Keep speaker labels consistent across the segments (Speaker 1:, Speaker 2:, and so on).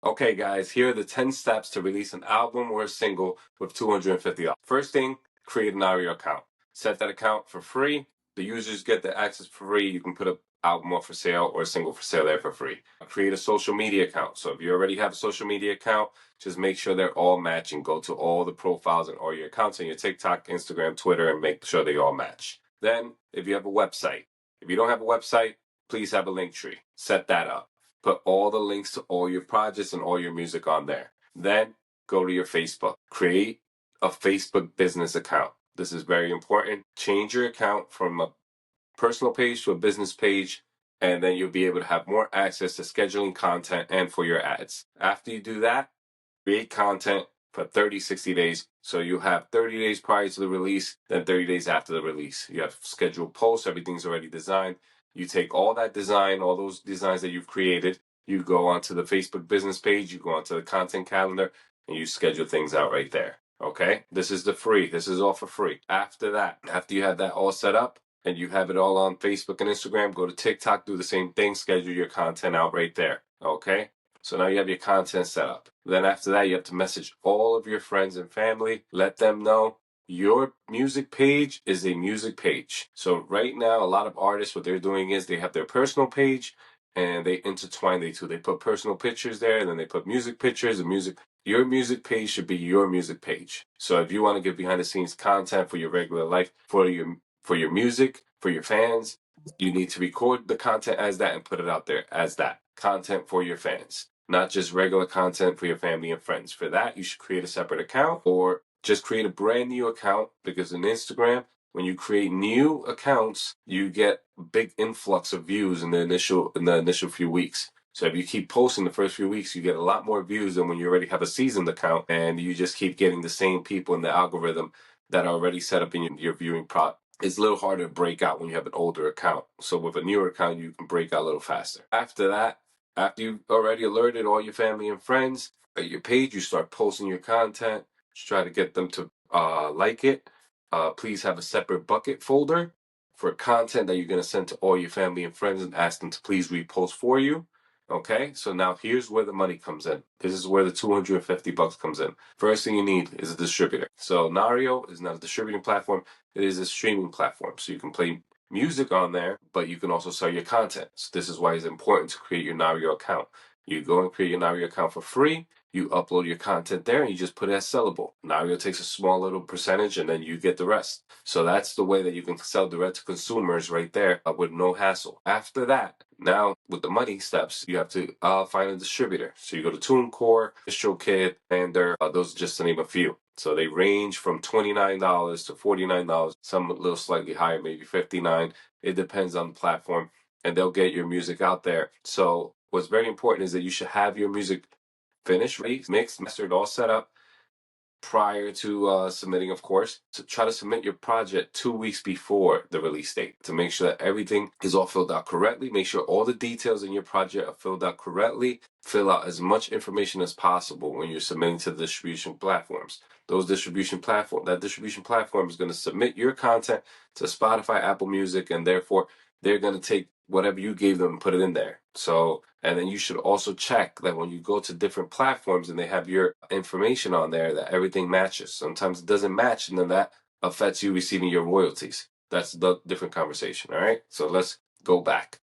Speaker 1: Okay, guys, here are the 10 steps to release an album or a single with $250. First thing, create an ARIA account. Set that account for free. The users get the access for free. You can put an album up for sale or a single for sale there for free. Create a social media account. So if you already have a social media account, just make sure they're all matching. Go to all the profiles and all your accounts on your TikTok, Instagram, Twitter, and make sure they all match. Then, if you have a website, if you don't have a website, please have a link tree. Set that up. Put all the links to all your projects and all your music on there. Then go to your Facebook. Create a Facebook business account. This is very important. Change your account from a personal page to a business page, and then you'll be able to have more access to scheduling content and for your ads. After you do that, create content for 30, 60 days. So you have 30 days prior to the release, then 30 days after the release. You have scheduled posts, everything's already designed. You take all that design, all those designs that you've created, you go onto the Facebook business page, you go onto the content calendar, and you schedule things out right there. Okay? This is this is all for free. After that, after you have that all set up, and you have it all on Facebook and Instagram, go to TikTok, do the same thing, schedule your content out right there. Okay? So now you have your content set up. Then after that, you have to message all of your friends and family, let them know your music page is a music page. So right now, a lot of artists, what they're doing is they have their personal page and they intertwine the two. They put personal pictures there and then they put music pictures and music. Your music page should be your music page. So if you want to get behind the scenes content for your regular life, for your music, for your fans, you need to record the content as that and put it out there as that content for your fans, not just regular content for your family and friends. For that, you should create a separate account or just create a brand new account, because in Instagram, when you create new accounts, you get a big influx of views in the initial few weeks. So if you keep posting the first few weeks, you get a lot more views than when you already have a seasoned account and you just keep getting the same people in the algorithm that are already set up in your viewing it's a little harder to break out when you have an older account. So with a newer account, you can break out a little faster. After that, after you've already alerted all your family and friends at your page, you start posting your content. Just try to get them to like it. Please have a separate bucket folder for content that you're going to send to all your family and friends and ask them to please repost for you. Okay, so now here's where the money comes in. This is where the $250 comes in. First thing you need is a distributor. So Narrio is not a distributing platform. It is a streaming platform. So you can play music on there, but you can also sell your content. So this is why it's important to create your Narrio account. You go and create your Narrio account for free. You upload your content there and you just put it as sellable. Narrio takes a small little percentage and then you get the rest. So that's the way that you can sell direct to consumers right there with no hassle. After that, now with the money steps, you have to find a distributor. So you go to TuneCore, DistroKid, and those are just to name a few. So they range from $29 to $49, some a little slightly higher, maybe $59. It depends on the platform, and they'll get your music out there. So what's very important is that you should have your music finished, ready, mixed, mastered, all set up prior to submitting, of course. So try to submit your project 2 weeks before the release date to make sure that everything is all filled out correctly. Make sure all the details in your project are filled out correctly. Fill out as much information as possible when you're submitting to the distribution platforms. That distribution platform is going to submit your content to Spotify, Apple Music, and therefore they're going to take whatever you gave them and put it in there. So, and then you should also check that when you go to different platforms and they have your information on there, that everything matches. Sometimes it doesn't match, and then that affects you receiving your royalties. That's the different conversation. All right. So let's go back.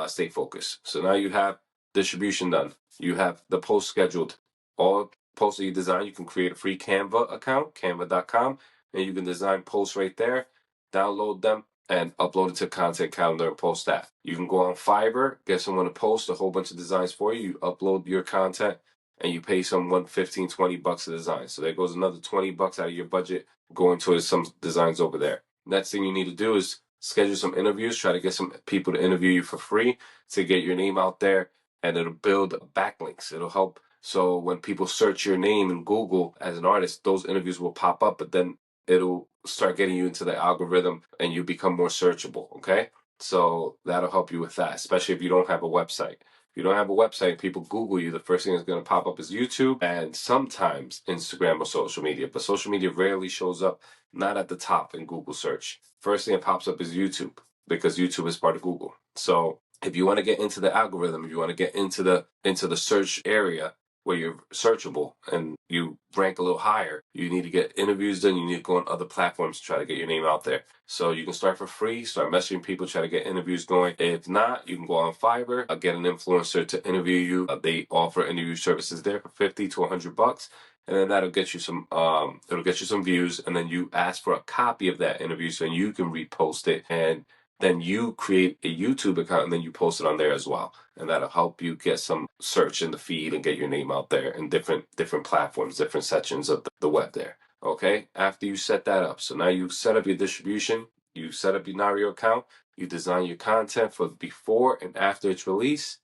Speaker 1: Stay focused. So now you have distribution done. You have the post scheduled. All posts that you design, you can create a free Canva account, canva.com, and you can design posts right there, download them, and upload it to content calendar and post that. You can go on Fiverr, get someone to post a whole bunch of designs for you. You upload your content and you pay someone $15, $20 a design. So there goes another $20 out of your budget going towards some designs over there. Next thing you need to do is schedule some interviews, try to get some people to interview you for free to get your name out there, and it'll build backlinks. It'll help. So when people search your name in Google as an artist, those interviews will pop up, but then it'll start getting you into the algorithm and you become more searchable. Okay. So that'll help you with that, especially if you don't have a website. If you don't have a website, people Google you, the first thing that's going to pop up is YouTube and sometimes Instagram or social media, but social media rarely shows up, not at the top in Google search. First thing that pops up is YouTube because YouTube is part of Google. So If you want to get into the algorithm, if you want to get into the search area where you're searchable and you rank a little higher, you need to get interviews done. You need to go on other platforms to try to get your name out there. So you can start for free, start messaging people, try to get interviews going. If not, you can go on Fiverr, get an influencer to interview you. They offer interview services there for $50 to $100. And then that'll get you some views, and then you ask for a copy of that interview so you can repost it, and then you create a YouTube account and then you post it on there as well. And that'll help you get some search in the feed and get your name out there in different platforms, different sections of the web there. Okay, after you set that up, so now you set up your distribution, you set up your Narrio account, you design your content for before and after its release.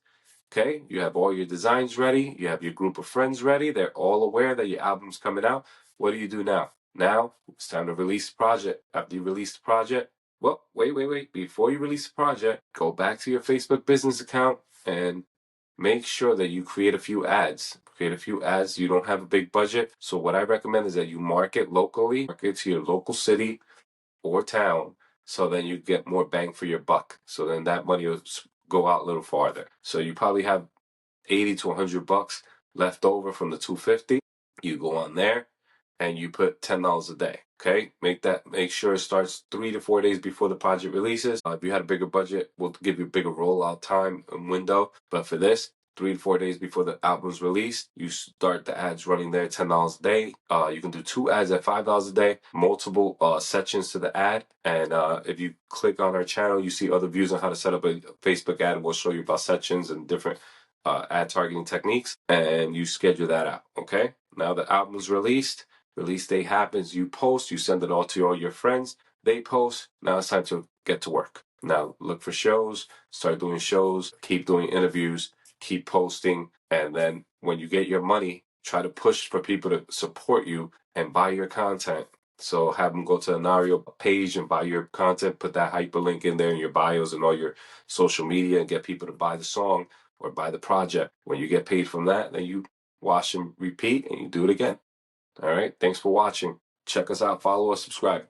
Speaker 1: Okay, you have all your designs ready, you have your group of friends ready, they're all aware that your album's coming out. What do you do now? Now it's time to release the project. After you release the project, well, wait. Before you release the project, go back to your Facebook business account and make sure that you create a few ads. Create a few ads. You don't have a big budget. So what I recommend is that you market locally, market to your local city or town, so then you get more bang for your buck. So then that money will go out a little farther. So you probably have 80 to $100 left over from the 250. You go on there and you put $10 a day. Okay, make sure it starts 3 to 4 days before the project releases. If you had a bigger budget, we'll give you a bigger rollout time and window. But for this, 3 to 4 days before the album's released, you start the ads running there, $10 a day. You can do 2 ads at $5 a day, multiple sections to the ad. And if you click on our channel, you see other views on how to set up a Facebook ad. We'll show you about sections and different ad targeting techniques, and you schedule that out. Okay, now the album's released. Release date happens, you post, you send it all to all your friends, they post. Now it's time to get to work. Now look for shows, start doing shows, keep doing interviews, keep posting, and then when you get your money, try to push for people to support you and buy your content. So have them go to the Narrio page and buy your content, put that hyperlink in there in your bios and all your social media, and get people to buy the song or buy the project. When you get paid from that, then you wash and repeat and you do it again. All right. Thanks for watching. Check us out. Follow us. Subscribe.